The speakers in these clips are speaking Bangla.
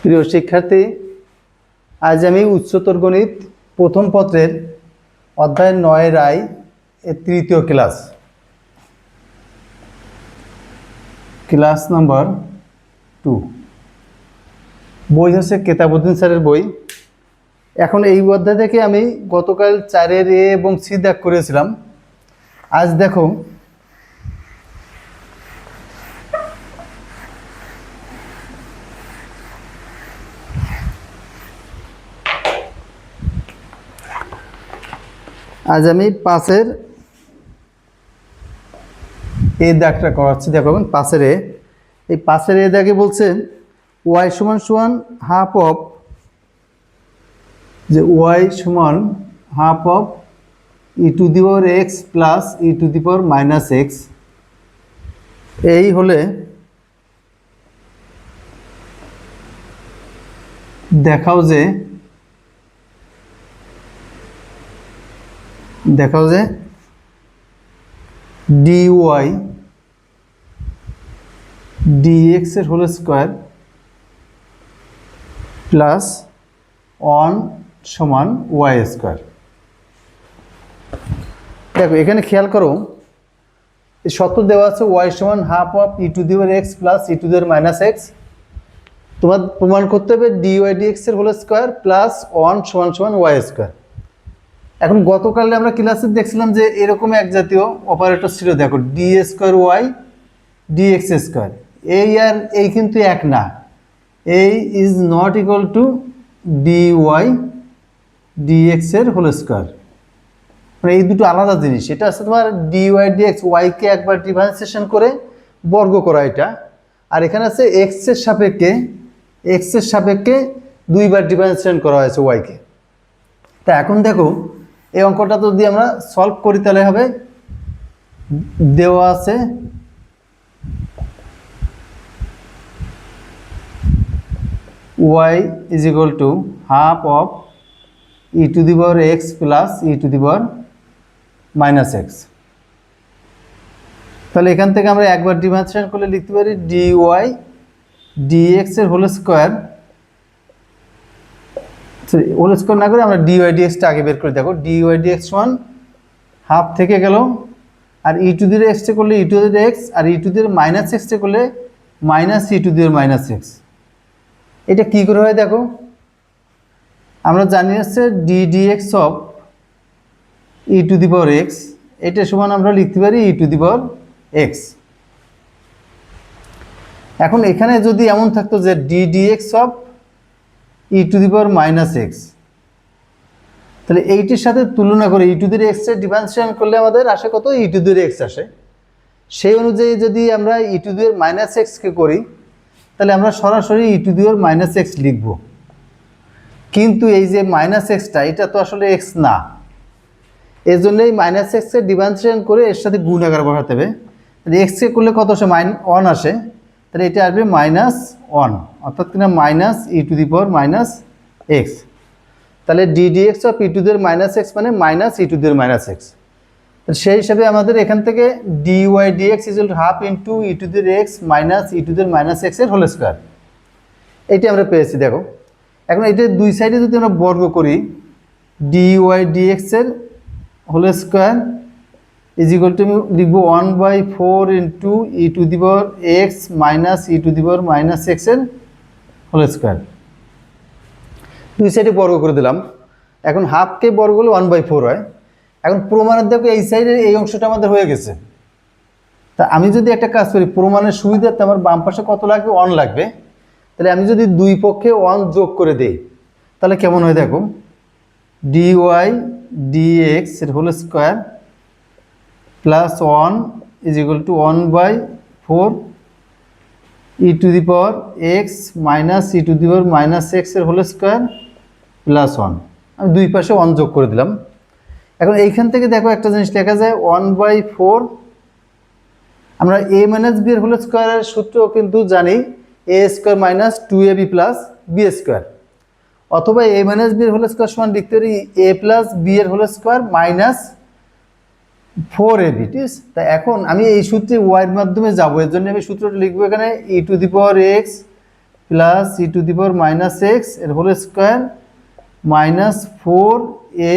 প্রিয় শিক্ষার্থী, আজ আমি উচ্চতর গণিত প্রথম পত্রের অধ্যায় ৯ রায় এর তৃতীয় ক্লাস নাম্বার 2। বই হচ্ছে কেতাবউদ্দিন স্যারের বই। এখন এই অধ্যায় থেকে আমি গতকাল 4-এর এ এবং সি দাগ করেছিলাম। আজ দেখো আজ আমি 5-এর এ দাগটা করাচ্ছি। দেখো 5-এর এ, এই 5-এর এ দাগে বলছে ওয়াই সমান সমান হাফ অফ, যে ওয়াই সমান half of E to the power x plus E to the power minus x. এই হলে দেখাও যে ডি ওয়াই ডি এক্স এর হোল স্কোয়ার প্লাস 1 সমান ওয়াই স্কোয়ার। দেখো এখানে খেয়াল করো, এই সূত্র দেওয়া আছে ওয়াই সমান half of E to the power x plus E to the power minus x. তোমার প্রমাণ করতে হবে ডি ওয়াই ডি এক্স এর হোল স্কোয়ার প্লাস 1 সমান সমান ওয়াই স্কোয়ার। এখন গতকালে আমরা ক্লাসে দেখছিলাম যে এরকম এক জাতীয় অপারেটর ছিল। দেখো D square Y D X square, এই আর এই কিন্তু এক না। এই is not equal to D Y D X এর হোল স্কোয়ার, মানে এই দুটো আলাদা জিনিস। এটা আছে তোমার ডি ওয়াই ডি এক্স, ওয়াইকে একবার ডিফারেন্সিয়েশন করে বর্গ করা এটা, আর এখানে আছে এক্স এর সাপেক্ষে দুইবার ডিফারেন্সিয়েশন করা হয়েছে ওয়াইকে। তা এখন দেখো এই অঙ্কটা তো যদি আমরা সলভ করি তাহলে হবে, দেওয়া আছে Y is equal to half of E to the power x plus E to the power minus x. তাহলে এখান থেকে আমরা একবার ডিফারেন্সিয়েশন করলে লিখতে পারি ডি ওয়াই ডি এক্স এর হোল স্কোয়ার না করে আমরা ডি ওয়াই ডি এক্সটা আগে বের করে। দেখো ডি ওয়াই ডি এক্স সমান হাফ থেকে গেল, আর ই টু দি এক্সটা করলে ই টু দি এক্স, আর ই টু দি মাইনাস এক্সটা করলে minus E to the minus x. এটা কী করে হয় দেখো, আমরা জানি হচ্ছে d d x of E to the power x, এটা সমান আমরা লিখতে পারি e to the power x. এখন এখানে যদি এমন থাকতো যে D d x of E to the power minus x, তাহলে এইটির সাথে তুলনা করে ই টু দি এক্স এর ডিফারেন্সিয়েশন করলে আমাদের আসে কত, ই টু দি এক্স আসে। সেই অনুযায়ী যদি আমরা ই টু দি মাইনাস এক্সকে করি তাহলে আমরা সরাসরি ই টু দি মাইনাস এক্স লিখব। কিন্তু এই যে মাইনাস এক্সটা, এটা তো আসলে এক্স না, এর জন্য এই মাইনাস এক্সের ডিফারেন্সিয়েশন করে এর সাথে গুণ আকার বসাতে হবে। তাহলে এক্সকে করলে কত আসে, -1 আসে, তাহলে এটা আসবে -1, অর্থাৎ কিনা minus E to the power minus x. তাহলে d d x of E to the minus x মানে minus E to the minus x. সেই হিসাবে আমাদের এখান থেকে d Y D x is half into E to the x minus E to the minus x এর হোল স্কোয়ার, এইটি আমরা পেয়েছি। দেখো এখন এটা দুই সাইডে যদি আমরা বর্গ করি, ডি ওয়াই ডি এক্স এর whole square is equal to লিখবো 1/4 into E to the power x minus E to the power minus x এর হোল স্কোয়ার। দুই সাইডে বর্গ করে দিলাম। এখন হাফকে বর্গ হলে 1/4 হয়। এখন প্রমাণের দেখো এই সাইডের এই অংশটা আমাদের হয়ে গেছে। তা আমি যদি একটা কাজ করি, প্রমাণের সুবিধাতে আমার বাম পাশে কত লাগবে, 1 লাগবে। তাহলে আমি যদি দুই পক্ষে 1 যোগ করে দেই তাহলে কেমন হয় দেখো, ডি ওয়াই ডি এক্স এর whole square plus 1 is equal to 1/4 E to the power x minus E to the power minus x এর হোল স্কোয়ার প্লাস 1। আমি দুই পাশে 1 যোগ করে দিলাম। এখন এইখান থেকে দেখো একটা জিনিস লেখা যায় 1/4, আমরা এ মাইনাস বি এর হোল স্কোয়ারের সূত্র কিন্তু জানি a square minus 2ab plus b square, অথবা এ মাইনাস বি এর হোল স্কোয়ার সমান লিখতে পারি এ প্লাস বি এর হোল স্কোয়ার মাইনাস 4ab। ঠিক আছে, তা এখন আমি এই সূত্রে ওয়াইয়ের মাধ্যমে যাবো, এর জন্য আমি সূত্রটা লিখবো এখানে e to the power x plus E to the power minus x এর whole square minus 4a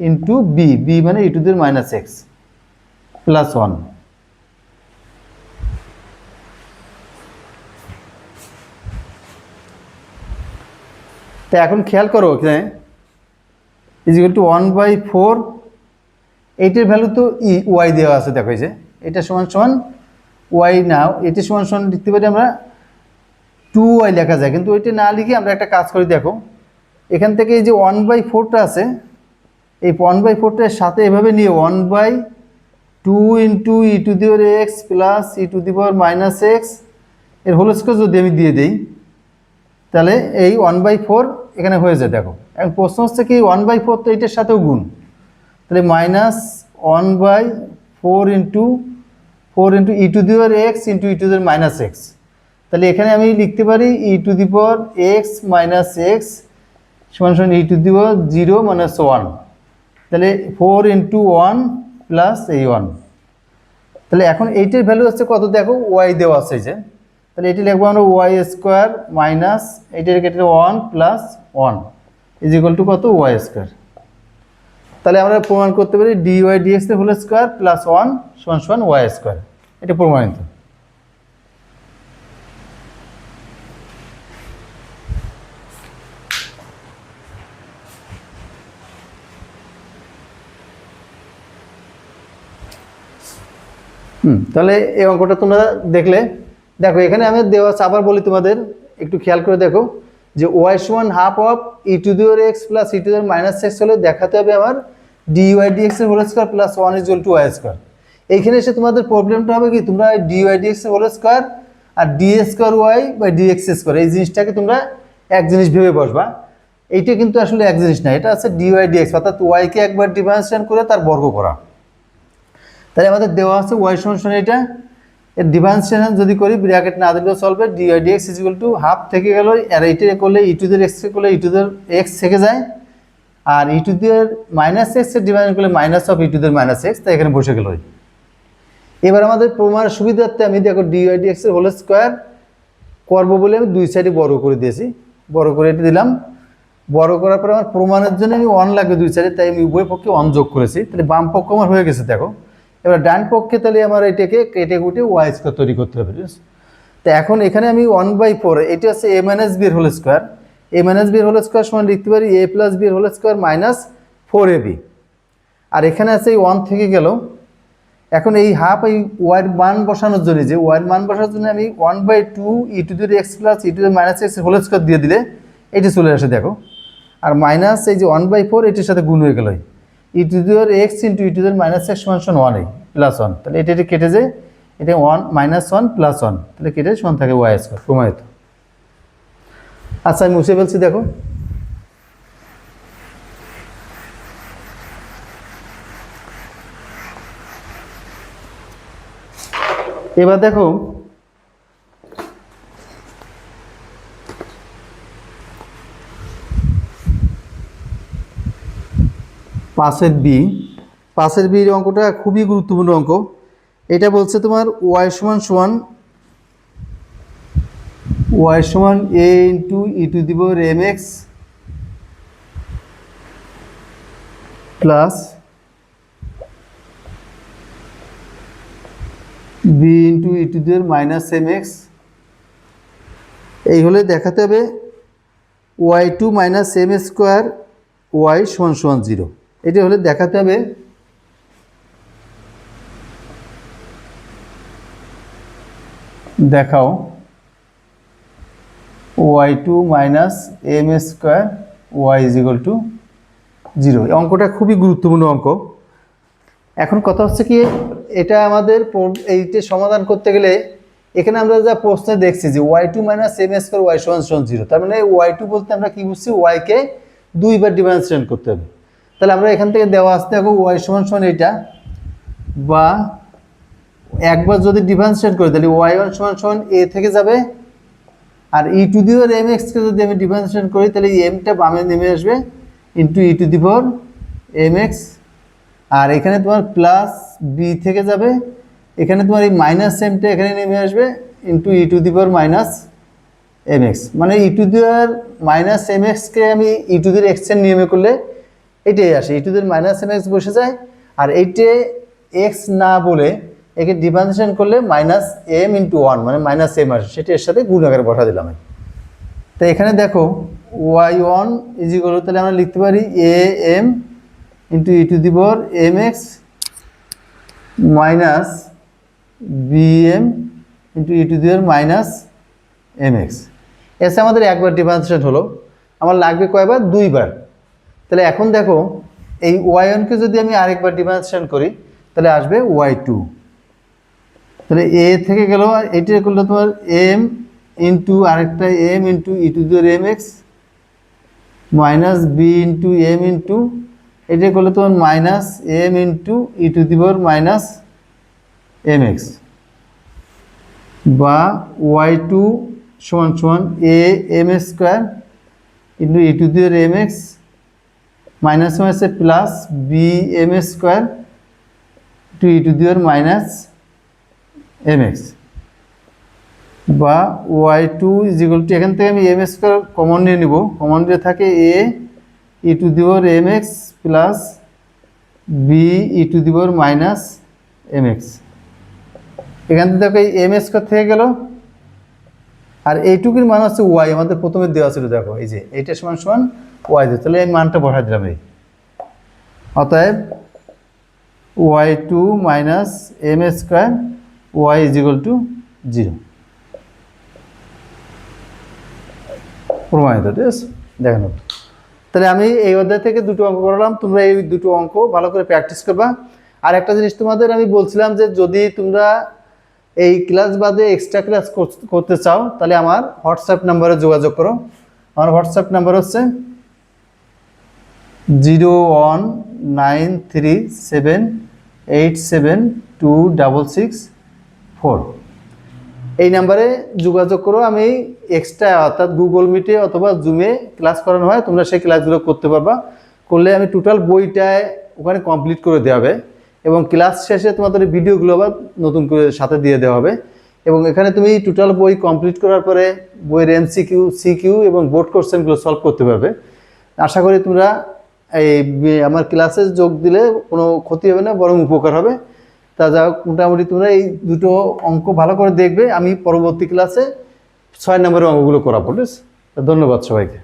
into b, b মানে e to the power minus x plus 1। তো এখন খেয়াল করো এখানে ইজ ইকুয়াল টু 1/4, এইটার ভ্যালু তো ওয়াই দেওয়া আছে, দেখো এই যে এটা সমান সমান ওয়াই, না এটা সমান সমান লিখতে পারি আমরা 2y লেখা যায়, কিন্তু ওইটা না লিখে আমরা একটা কাজ করি, দেখো এখান থেকে এই যে 1/4টা আছে, এই 1/4টার সাথে এভাবে নিয়ে 1/2 into E to the power x plus E to the power minus x এর হোল স্কোয়ার যদি আমি দিয়ে দিই, তাহলে এই 1/4 এখানে হয়ে যায়। দেখো এখন প্রশ্ন হচ্ছে কি 1/4 তো এইটার সাথেও গুণ, তাহলে minus 1/4 into E to the power x into E to the power minus x. তাহলে এখানে আমি লিখতে পারি e to the power x minus x সমান সমান ই টু দি পাওয়ার 0 মাইনাস 1, তাহলে 4 ইন্টু 1 প্লাস এই 1। তাহলে এখন এইটার ভ্যালু হচ্ছে কত, দেখো ওয়াই দেওয়া আছে যে, তাহলে এটি লিখবো আমরা ওয়াই স্কোয়ার মাইনাস এইটার কেটে 1 প্লাস 1 ইজ ইকুয়াল টু কত, ওয়াই স্কোয়ার। তাহলে আমরা প্রমাণ করতে পারি ডি ওয়াই ডিএক্স এর হোল স্কোয়ার প্লাস 1 সমান সমান ওয়াই স্কোয়ার, এটা প্রমাণিত। তাহলে এই অঙ্কটা তোমরা দেখলে, দেখো এখানে আমি দেওয়া আছে, আবার বলি তোমাদের একটু খেয়াল করে দেখো যে ওয়াই সমান half of E to the power x plus E to the power minus X হলে দেখাতে হবে আমার ডি ওয়াই ডিএক্স এর whole square plus 1 is equal to Y square. এইখানে এসে তোমাদের প্রবলেমটা হবে কি, তোমরা ডি ওয়াই ডিএক্স এর হোল স্কোয়ার আর D square Y by D X square এই জিনিসটাকে তোমরা এক জিনিস ভেবে বসবা, এইটা কিন্তু আসলে এক জিনিস না, এটা আছে ডি ওয়াই ডিএক্স, অর্থাৎ ওয়াইকে একবার ডিফারেন্সিয়েট করে তার বর্গ করা। তাহলে আমাদের দেওয়া আছে ওয়াই সমান সমান এটা, এর ডিফারেন্সিয়েশন যদি করি ব্র্যাকেট না দিলেও চলবে, D Y D X is equal to half থেকে গেল, আর এইটা করলে ই টু দি এক্স করলে ই টু দি এক্স থেকে যায়, আর e to the minus x এর ডিফারেন্স করলে minus of E to the minus x, তাই এখানে বসে গেল। এবার আমাদের প্রমাণের সুবিধার্থে আমি দেখো ডি ওয়াই ডিএক্স এর হোল স্কোয়ার করবো বলে আমি দুই সাইডে বড় করে দিয়েছি, বড় করে এটা দিলাম, বড় করার পরে আমার প্রমাণের জন্য আমি 1 লাগবে দুই সাইডে, তাই আমি উভয় পক্ষে 1 যোগ করেছি, তাহলে বাম পক্ষ আমার হয়ে গেছে। দেখো এবার ডান পক্ষে তাহলে আমার এটাকে কেটে কুটে ওয়াই স্কোয়ার তৈরি করতে হবে। তো এখন এখানে আমি 1/4, এটি হচ্ছে এ মাইনাস বি এর হোল স্কোয়ার, এ মাইনাস বি এর হোল স্কোয়ার সমান লিখতে পারি এ প্লাস বি এর হোল স্কোয়ার মাইনাস 4ab, আর এখানে আছে এই 1 থেকে গেল। এখন এই হাফ এই ওয়াইয়ের মান বসানোর জন্য, যে ওয়াইয়ের মান বসানোর জন্য আমি 1/2 e to the x plus E to the minus x whole square দিয়ে দিলে এটি চলে আসে। দেখো আর মাইনাস এই যে 1/4 এটির সাথে গুণ হয়ে গেল, e to the x into E to the minus x সমান সমান 1 প্লাস 1, তাহলে এটা কেটে যায়, এটা 1 মাইনাস 1 প্লাস 1, তাহলে কেটে সমান থাকে ওয়াই স্কোয়ার, প্রমাণিত। আচ্ছা আমি মুছে ফেলছি। দেখো এবার দেখো পাশের বির অঙ্কটা খুবই গুরুত্বপূর্ণ অঙ্ক। এটা বলছে তোমার ওয়াই সমান a into E to the power M x plus b into E to the power minus M x, এই হলে দেখাতে হবে y two minus M square Y সমান সমান 0, এটা হলে দেখাতে হবে দেখাও y two minus M square Y is equal to 0। এই অঙ্কটা খুবই গুরুত্বপূর্ণ অঙ্ক। এখন কথা হচ্ছে কি, এটা আমাদের এইটা সমাধান করতে গেলে এখানে আমরা যা প্রশ্নে দেখছি যে Y two minus M square Y সমান সমান 0, তার মানে ওয়াই টু বলতে আমরা কি বুঝছি, ওয়াইকে দুইবার ডিফারেন্সিয়েট করতে হবে। তাহলে আমরা এখান থেকে দেওয়া আসতে দেখো ওয়াই সমান সমান এইটা, বা একবার যদি ডিফারেন্সিয়েট করি তাহলে ওয়াই ওয়ান সমান সমান এ থেকে যাবে, আর e to the power M এক্সকে যদি আমি ডিফারেন্সিয়েট করি তাহলে এমটা বামে নেমে আসবে into E to the power M x, আর এখানে তোমার প্লাস বি থেকে যাবে, এখানে তোমার এই মাইনাস এমটা এখানে নেমে আসবে into E to the power minus M x, মানে e to the power minus m এক্সকে আমি ই টু দি এক্সের নিয়মে করলে এটাই আসে, e to the minus M x বসে যায়। আর এইটে এক্স না বলে একে ডিফারেন্সিয়েশন করলে মাইনাস এম ইন্টু ওয়ান মানে মাইনাস এম আসে, সেটা এর সাথে গুণ আকারে বসা দিলাম। তো এখানে দেখো ওয়াই ওয়ান ইজ ইকুয়াল, তাহলে আমরা লিখতে পারি A M into E to the power M x minus B M into E to the power minus M X. এসে আমাদের একবার ডিফারেন্সিয়েশন হলো, আমার লাগবে কয়বার? দুইবার। তাহলে এখন দেখো এই ওয়াই ওয়ানকে যদি আমি আরেকবার ডিফারেন্সিয়েশন করি তাহলে আসবে ওয়াই টু। তাহলে এ থেকে গেল, আর এটা করলে তোমার এম ইন্টু আরেকটা m into E to the power M x minus b into m into এটা করলে তোমার minus m into E to the power minus M x, বা ওয়াই টু সমান সমান a m square into E to the power M x minus মাইনাসে plus b m square to e to the power minus M x, বা y two is equal to, এখান থেকে আমি এম স্কোয়ার কমন নিয়ে নিব, কমন নিয়ে থাকে a e to the power M x plus b e to the power minus M x. এখান থেকে দেখো এই এম স্কোয়ার থেকে গেল, আর এইটুকুর মান হচ্ছে ওয়াই, আমাদের প্রথমে দেওয়া ছিল, দেখো এই যে এইটা সমান সমান ওয়াই দিয়ে, তাহলে এই মানটা বসাই দিলাম এই। অতএব Y two minus M square Y is equal to 0 প্রমাণিত। ঠিক আছে, দেখানো। তাহলে আমি এই অধ্যায় থেকে দুটো অঙ্ক করলাম, তোমরা এই দুটো অঙ্ক ভালো করে প্র্যাকটিস করবা। আর একটা জিনিস তোমাদের আমি বলছিলাম যে যদি তোমরা এই ক্লাস বাদে এক্সট্রা ক্লাস করতে চাও তাহলে আমার হোয়াটসঅ্যাপ নাম্বারে যোগাযোগ করো। আমার হোয়াটসঅ্যাপ নাম্বার হচ্ছে 01937872664। এই নাম্বারে যোগাযোগ করো। আমি এক্সট্রা অর্থাৎ গুগল মিটে অথবা জুমে ক্লাস করানো হয়, তোমরা সেই ক্লাসগুলো করতে পারবা। করলে আমি টোটাল বইটায় ওখানে কমপ্লিট করে দেওয়া হবে, এবং ক্লাস শেষে তোমাদের ভিডিওগুলো আবার নতুন করে সাথে দিয়ে দেওয়া হবে। এবং এখানে তুমি টোটাল বই কমপ্লিট করার পরে বইয়ের এমসিকিউ, সিকিউ এবং বোর্ড কোশ্চেনগুলো সলভ করতে পারবে। আশা করি তোমরা এই আমার ক্লাসে যোগ দিলে কোনো ক্ষতি হবে না, বরং উপকার হবে। তা যা হোক, মোটামুটি তোমরা এই দুটো অঙ্ক ভালো করে দেখবে। আমি পরবর্তী ক্লাসে 6 নম্বরের অঙ্কগুলো করাবো। ঠিক আছে, ধন্যবাদ সবাইকে।